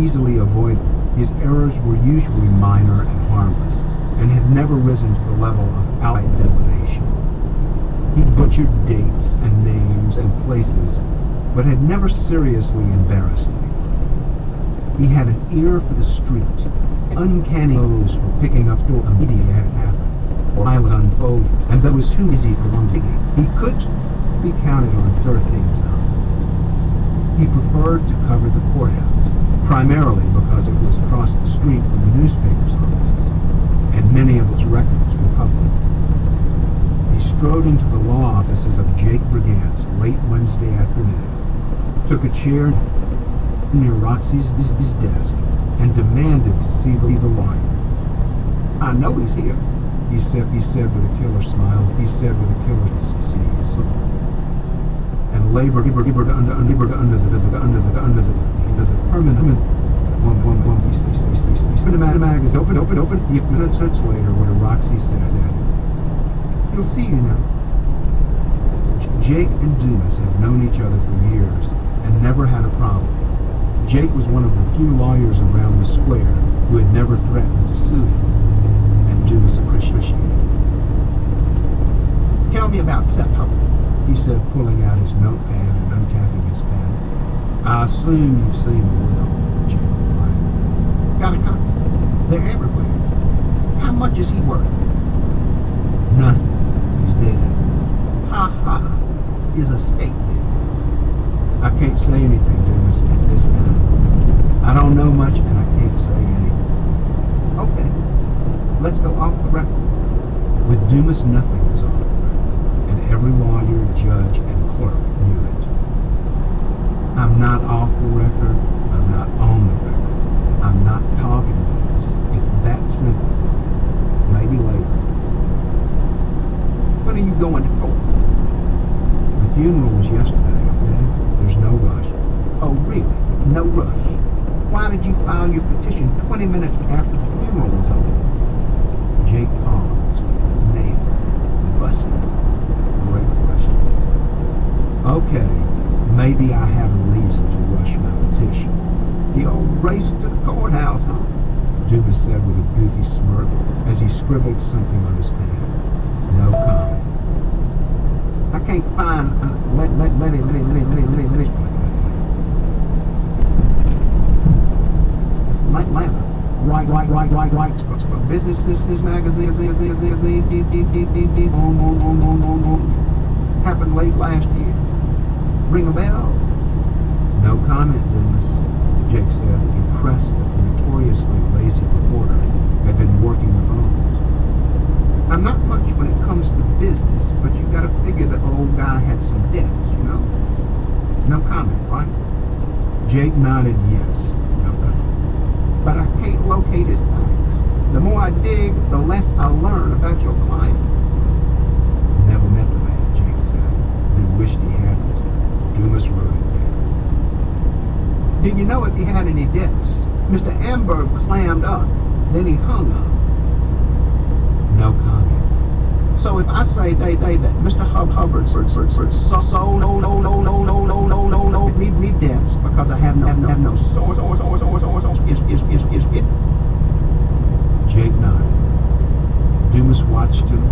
easily avoided. His errors were usually minor and harmless, and had never risen to the level of outright defamation. He butchered dates and names and places, but had never seriously embarrassed anyone. He had an ear for the street, an uncanny nose for picking up stories immediately after it happened, or I was unfolded, and that was too easy for one to get. He could be counted on to stir things up. He preferred to cover the courthouse, primarily because it was across the street from the newspaper's offices, and many of its records were public. He strode into the law offices of Jake Brigance late Wednesday afternoon, took a chair near Roxy's desk, and demanded to see the lawyer. "I know he's here," he said with a killer smile. He said with a killer sneeze. And labored under the permanent magazine. Open. Minutes later, where Roxy said, "You'll see, you know." Jake and Dumas had known each other for years and never had a problem. Jake was one of the few lawyers around the square who had never threatened to sue him, and Dumas appreciated it. "Tell me about Seth Hubbard," he said, pulling out his notepad and uncapping his pen. "I assume you've seen the will," Jake replied. "Got a copy? They're everywhere. How much is he worth?" "Nothing. He's dead." "Ha ha. His estate then?" "I can't say anything, Dumas, at this time. I don't know much, and I can't say anything." "Okay. Let's go off the record." With Dumas, nothing was off the record, and every lawyer, judge, and clerk knew it. "I'm not off the record. I'm not on the record. I'm not talking, Dumas. It's that simple. Maybe later." "When are you going to court?" "The funeral was yesterday, okay? There's no rush." "Oh, really? No rush? Why did you file your petition 20 minutes after the funeral was over?" Jake paused, nailed, busted. Great question. "Okay, maybe I have a reason to rush my petition." "The old race to the courthouse, huh?" Dumas said with a goofy smirk as he scribbled something on his pad. No comment. "I can't find. Let Right for business magazine. Happened late last year. Ring a bell?" "No comment, Dumas," Jake said, impressed that the notoriously lazy reporter had been working the phones. "I'm not much when it comes to business, but you gotta figure the old guy had some debts, you know?" "No comment, right?" Jake nodded yes. "No comment. But I can't locate his facts. The more I dig, the less I learn about your client." "Never met the man," Jake said, then wished he hadn't. Dumas wrote it down. "Do you know if he had any debts? Mr. Amberg clammed up, then he hung up." No comment. "So if I say they that Mr. Hubbard sold me debts because I have no source is it?" Jake nodded. Dumas watched him